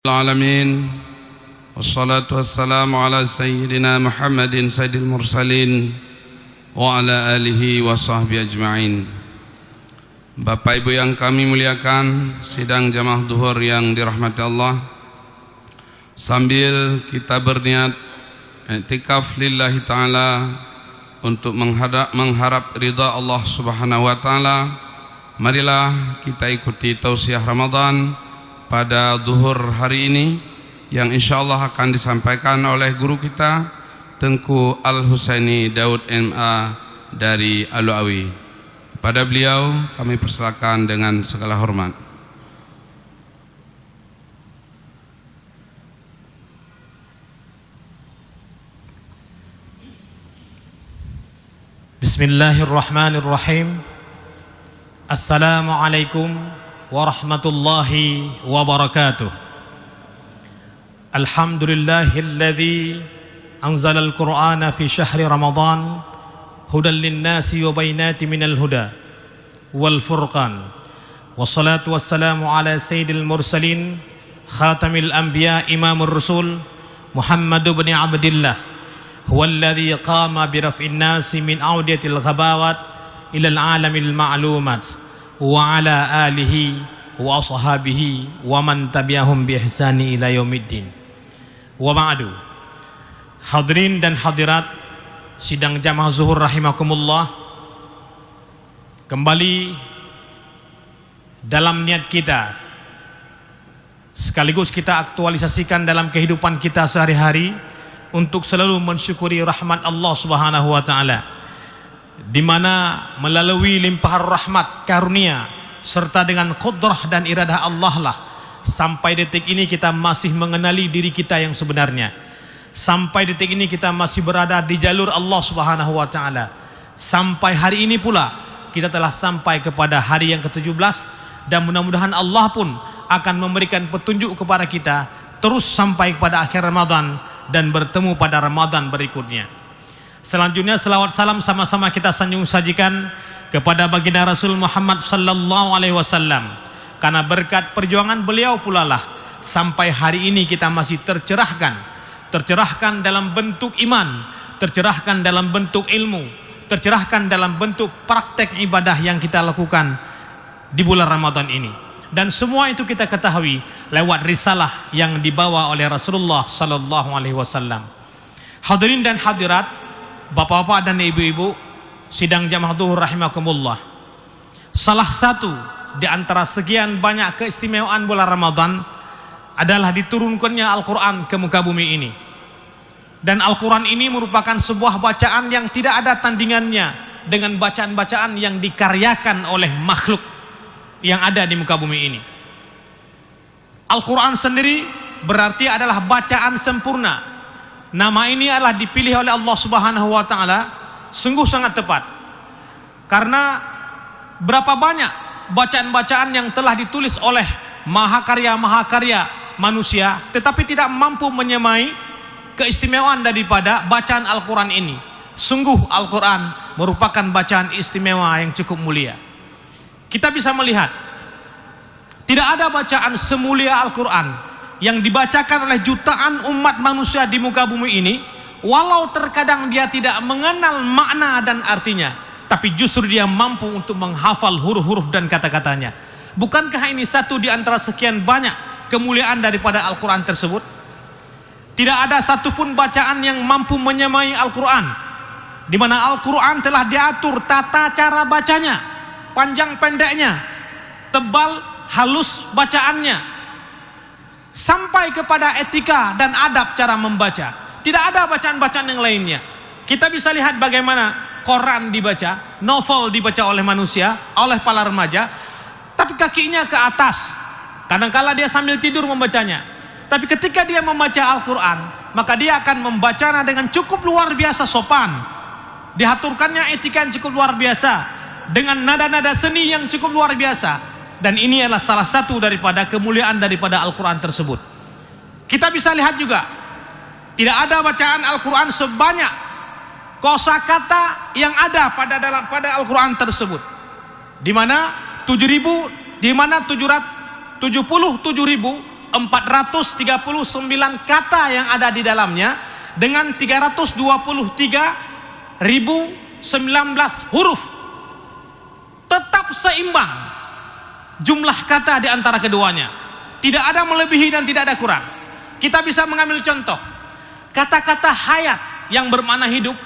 Alamin. Wassalatu wassalamu ala sayyidina Muhammadin sayyidil mursalin wa ala alihi wa sahbihi ajma'in. Bapak Ibu yang kami muliakan, sidang jamaah duhur yang dirahmati Allah, sambil kita berniat i'tikaf lillahi ta'ala untuk mengharap ridha Allah subhanahu wa ta'ala, marilah kita ikuti tausiah Ramadan pada duhur hari ini yang insyaallah akan disampaikan oleh guru kita Tengku Al-Husaini Daud MA dari Aluawi. Pada beliau kami persilakan dengan segala hormat. Bismillahirrahmanirrahim. Assalamualaikum warahmatullahi wabarakatuh. Alhamdulillahilladzi anzalal Qur'ana fi syahri Ramadan hudan linnasi wa bainatin minal huda wal furqan. Wassalatu wassalamu ala sayyidil mursalin khatamil anbiya imamur rasul Muhammad ibn Abdillah huwallazi qama bi raf'in nasi min audiyatil ghabawat ila al-alamil ma'lumat wa ala alihi wa ashabihi wa man tabi'ahum bi ihsani ila yaumiddin. Wa ba'du. Hadirin dan hadirat sidang jamaah zuhur rahimakumullah, kembali dalam niat kita sekaligus kita aktualisasikan dalam kehidupan kita sehari-hari untuk selalu mensyukuri rahmat Allah Subhanahu wa taala, di mana melalui limpahan rahmat karunia serta dengan qudrah dan iradah Allah lah sampai detik ini kita masih mengenali diri kita yang sebenarnya. Sampai detik ini kita masih berada di jalur Allah Subhanahu wa taala. Sampai hari ini pula kita telah sampai kepada hari yang ke-17 dan mudah-mudahan Allah pun akan memberikan petunjuk kepada kita terus sampai kepada akhir Ramadan dan bertemu pada Ramadan berikutnya. Selanjutnya selawat salam sama-sama kita sanjung sajikan kepada baginda Rasul Muhammad sallallahu alaihi wasallam, karena berkat perjuangan beliau pula lah sampai hari ini kita masih tercerahkan dalam bentuk iman, tercerahkan dalam bentuk ilmu, tercerahkan dalam bentuk praktek ibadah yang kita lakukan di bulan Ramadan ini. Dan semua itu kita ketahui lewat risalah yang dibawa oleh Rasulullah sallallahu alaihi wasallam. Hadirin dan hadirat, bapak-bapak dan ibu-ibu sidang jamaah zuhur rahimakumullah, salah satu di antara sekian banyak keistimewaan bulan Ramadan adalah diturunkannya Al-Quran ke muka bumi ini. Dan Al-Quran ini merupakan sebuah bacaan yang tidak ada tandingannya dengan bacaan-bacaan yang dikaryakan oleh makhluk yang ada di muka bumi ini. Al-Quran sendiri berarti adalah bacaan sempurna. Nama ini adalah dipilih oleh Allah Subhanahu wa taala sungguh sangat tepat, karena berapa banyak bacaan-bacaan yang telah ditulis oleh mahakarya manusia tetapi tidak mampu menyamai keistimewaan daripada bacaan Al-Quran ini. Sungguh Al-Quran merupakan bacaan istimewa yang cukup mulia. Kita bisa melihat tidak ada bacaan semulia Al-Quran yang dibacakan oleh jutaan umat manusia di muka bumi ini, walau terkadang dia tidak mengenal makna dan artinya, tapi justru dia mampu untuk menghafal huruf-huruf dan kata-katanya. Bukankah ini satu di antara sekian banyak kemuliaan daripada Al-Quran tersebut? Tidak ada satupun bacaan yang mampu menyamai Al-Quran, di mana Al-Quran telah diatur tata cara bacanya, panjang pendeknya, tebal halus bacaannya, sampai kepada etika dan adab cara membaca. Tidak ada bacaan-bacaan yang lainnya. Kita bisa lihat bagaimana Quran dibaca, novel dibaca oleh manusia, oleh para remaja, tapi kakinya ke atas. Kadang-kala dia sambil tidur membacanya. Tapi ketika dia membaca Al-Quran, maka dia akan membacanya dengan cukup luar biasa sopan. Diaturkannya etika yang cukup luar biasa, dengan nada-nada seni yang cukup luar biasa. Dan ini adalah salah satu daripada kemuliaan daripada Al-Quran tersebut. Kita bisa lihat juga, tidak ada bacaan Al-Quran sebanyak kosakata yang ada pada Al-Quran tersebut, di mana 777.400 kata yang ada di dalamnya dengan 323.019 huruf. Tetap seimbang jumlah kata di antara keduanya. Tidak ada melebihi dan tidak ada kurang. Kita bisa mengambil contoh. Kata-kata hayat yang bermakna hidup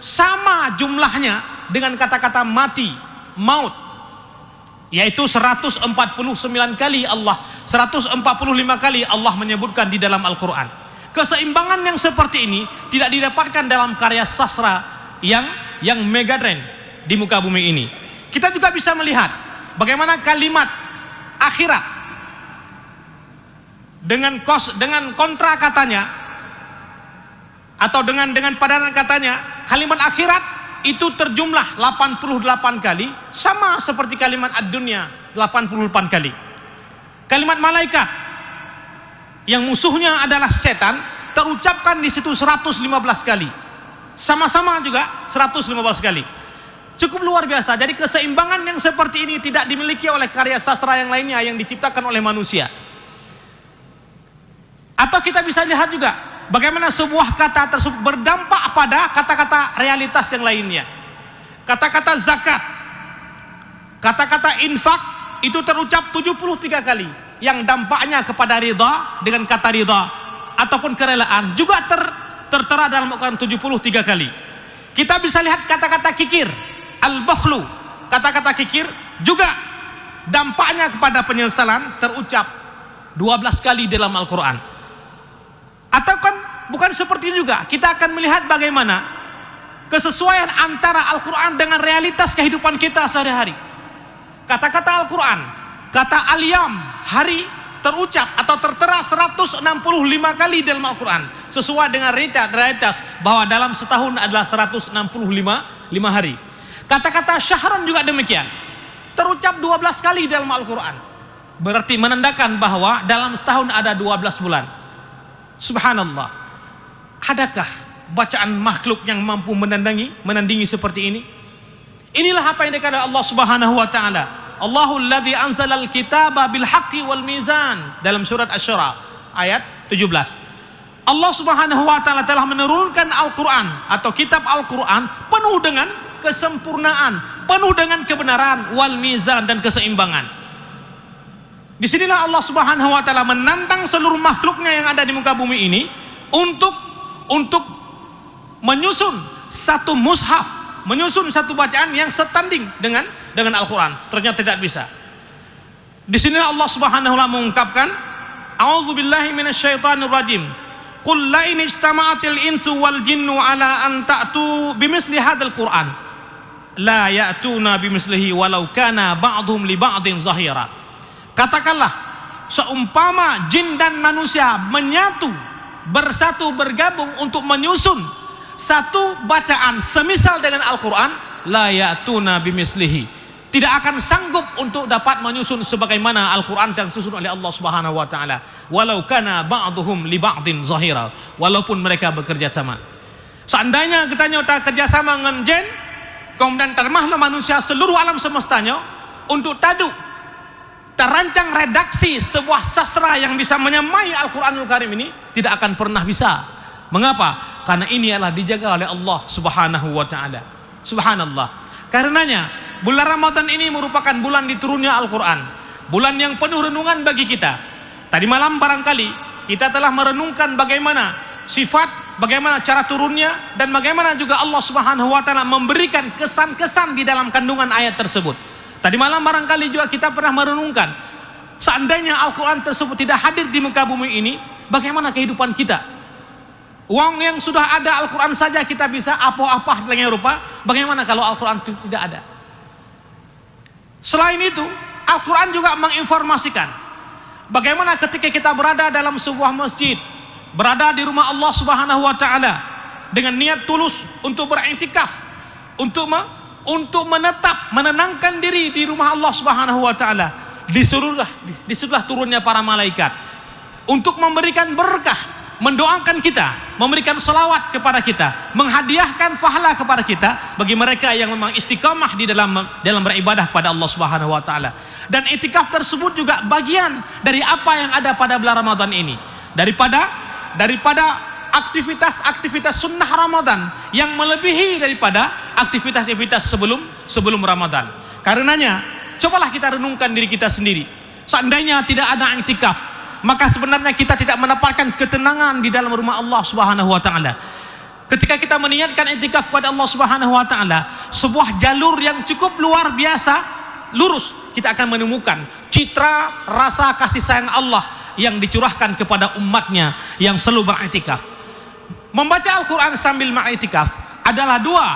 sama jumlahnya dengan kata-kata mati, maut, yaitu 149 kali 145 kali Allah menyebutkan di dalam Al-Quran. Keseimbangan yang seperti ini tidak didapatkan dalam karya sastra yang megatrend di muka bumi ini. Kita juga bisa melihat bagaimana kalimat akhirat dengan kontra katanya atau dengan padanan katanya, kalimat akhirat itu terjumlah 88 kali, sama seperti kalimat ad-dunya 88 kali. Kalimat malaikat yang musuhnya adalah setan terucapkan di situ 115 kali. Sama-sama juga 115 kali. Cukup luar biasa. Jadi keseimbangan yang seperti ini tidak dimiliki oleh karya sastra yang lainnya yang diciptakan oleh manusia. Atau kita bisa lihat juga bagaimana sebuah kata tersebut berdampak pada kata-kata realitas yang lainnya. Kata-kata zakat, kata-kata infak itu terucap 73 kali, yang dampaknya kepada ridha dengan kata ridha ataupun kerelaan juga tertera dalam Al-Quran 73 kali. Kita bisa lihat kata-kata kikir, al-bakhlu, kata-kata kikir juga dampaknya kepada penyesalan terucap 12 kali dalam Al-Quran. Atau kan bukan seperti itu juga, kita akan melihat bagaimana kesesuaian antara Al-Quran dengan realitas kehidupan kita sehari-hari. Kata-kata Al-Quran, kata al-yam, hari, terucap atau tertera 165 kali dalam Al-Quran, sesuai dengan realitas bahwa dalam setahun adalah 165 hari. Kata-kata syahran juga demikian, terucap 12 kali dalam Al-Quran, berarti menandakan bahwa dalam setahun ada 12 bulan. Subhanallah, adakah bacaan makhluk yang mampu menandingi seperti ini? Inilah apa yang dikatakan Allah Subhanahu wa taala. Allahul ladzi anzalal kitaba bil haqqi wal mizan, dalam surat Asy-Syura ayat 17. Allah Subhanahu wa taala telah menurunkan Al-Qur'an atau kitab Al-Qur'an penuh dengan kesempurnaan, penuh dengan kebenaran, wal mizan, dan keseimbangan. Disinilah Allah Subhanahu wa taala menantang seluruh makhluknya yang ada di muka bumi ini untuk menyusun satu mushaf, menyusun satu bacaan yang setanding dengan Al-Quran. Ternyata tidak bisa. Di sini Allah Subhanahu wa taala mengungkapkan, a'udzubillahi minasyaitonir rajim. Qul la in ijtama'atil insu wal jinnu ala an ta'tu bimisli hadzal Qur'an la ya'tuna bimislihi walau kana ba'dhum li ba'dhin zahira. Katakanlah, seumpama jin dan manusia menyatu, bersatu, bergabung untuk menyusun satu bacaan semisal dengan Al-Quran, la ya'tuna bimislihi, tidak akan sanggup untuk dapat menyusun sebagaimana Al-Quran yang disusun oleh Allah Subhanahu wa taala, walau kana ba'duhum li ba'din zahira, walaupun mereka bekerja sama. Seandainya kita nyota kerjasama dengan jin, kemudian termahlah manusia seluruh alam semestanya untuk terancang redaksi sebuah sastra yang bisa menyamai Al-Quranul Karim ini, tidak akan pernah bisa. Mengapa? Karena ini adalah dijaga oleh Allah Subhanahu wa taala. Subhanallah. Karenanya bulan Ramadan ini merupakan bulan diturunnya Al-Quran, bulan yang penuh renungan bagi kita. Tadi malam barangkali kita telah merenungkan bagaimana sifat, bagaimana cara turunnya, dan bagaimana juga Allah Subhanahu wa taala memberikan kesan-kesan di dalam kandungan ayat tersebut. Tadi malam barangkali juga kita pernah merenungkan, seandainya Al-Quran tersebut tidak hadir di muka bumi ini, bagaimana kehidupan kita? Uang yang sudah ada Al-Quran saja kita bisa apa-apa dengan rupa, bagaimana kalau Al-Quran itu tidak ada? Selain itu, Al-Quran juga menginformasikan bagaimana ketika kita berada dalam sebuah masjid, berada di rumah Allah Subhanahu wa taala dengan niat tulus untuk beriktikaf, untuk menetap, menenangkan diri di rumah Allah Subhanahu wa taala, disuruhlah turunnya para malaikat untuk memberikan berkah, mendoakan kita, memberikan salawat kepada kita, menghadiahkan pahala kepada kita bagi mereka yang memang istiqamah di dalam beribadah kepada Allah Subhanahu wa taala. Dan itikaf tersebut juga bagian dari apa yang ada pada bulan Ramadan ini. Daripada aktivitas-aktivitas sunnah Ramadan yang melebihi daripada aktivitas-aktivitas sebelum Ramadan. Karenanya, cobalah kita renungkan diri kita sendiri. Seandainya tidak ada itikaf, maka sebenarnya kita tidak mendapatkan ketenangan di dalam rumah Allah Subhanahu wa taala. Ketika kita meniatkan iktikaf kepada Allah Subhanahu wa taala, sebuah jalur yang cukup luar biasa, lurus, kita akan menemukan citra rasa kasih sayang Allah yang dicurahkan kepada umatnya yang selalu beriktikaf. Membaca Al-Qur'an sambil beriktikaf adalah dua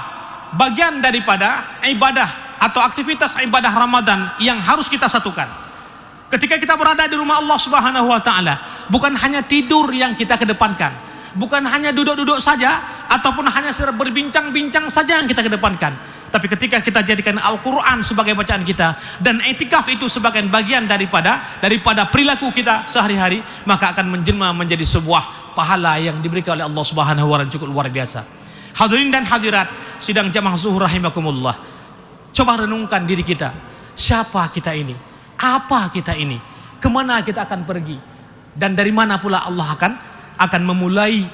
bagian daripada ibadah atau aktivitas ibadah Ramadan yang harus kita satukan. Ketika kita berada di rumah Allah Subhanahu wa taala, bukan hanya tidur yang kita kedepankan, bukan hanya duduk-duduk saja ataupun hanya berbincang-bincang saja yang kita kedepankan, tapi ketika kita jadikan Al-Qur'an sebagai bacaan kita dan i'tikaf itu sebagai bagian daripada perilaku kita sehari-hari, maka akan menjelma menjadi sebuah pahala yang diberikan oleh Allah Subhanahu wa taala cukup luar biasa. Hadirin dan hadirat sidang jamaah zuhur rahimakumullah. Coba renungkan diri kita. Siapa kita ini? Apa kita ini? Kemana kita akan pergi? Dan dari mana pula Allah akan memulai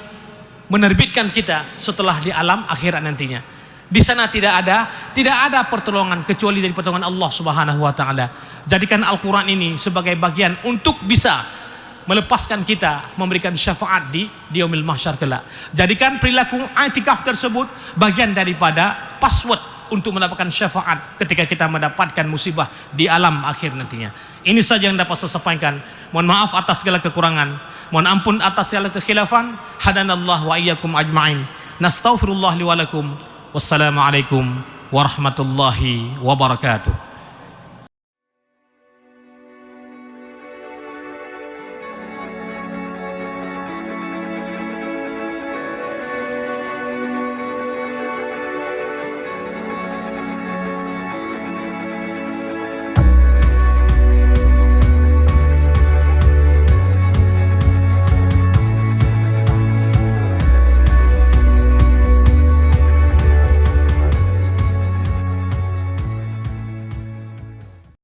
menerbitkan kita setelah di alam akhirat nantinya? Di sana tidak ada pertolongan kecuali dari pertolongan Allah Subhanahu wa taala. Jadikan Al-Qur'an ini sebagai bagian untuk bisa melepaskan kita, memberikan syafaat di yaumil mahsyar kelak. Jadikan perilaku i'tikaf tersebut bagian daripada password untuk mendapatkan syafaat ketika kita mendapatkan musibah di alam akhir nantinya. Ini saja yang dapat saya sampaikan. Mohon maaf atas segala kekurangan, mohon ampun atas segala kekhilafan. Hadanallah wa iyyakum ajma'in. Nastaghfirullah li wa lakum. Wassalamualaikum warahmatullahi wabarakatuh.